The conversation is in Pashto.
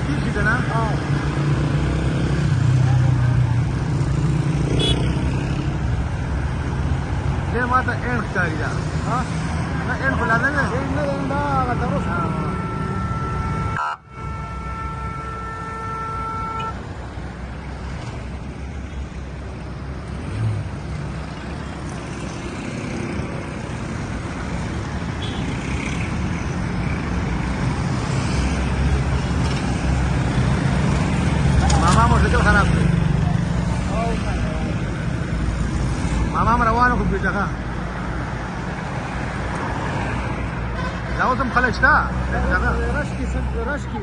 کېږي که نه دې ما ته اینډ ښکاري ده نه اینډ خو لا نه دی اینډ نه دی اینډ هغه طرف ماما موټرسایکل خراب کړی ماما هم روانه خو بیټه ښه دا اوس هم خلک شته رش کې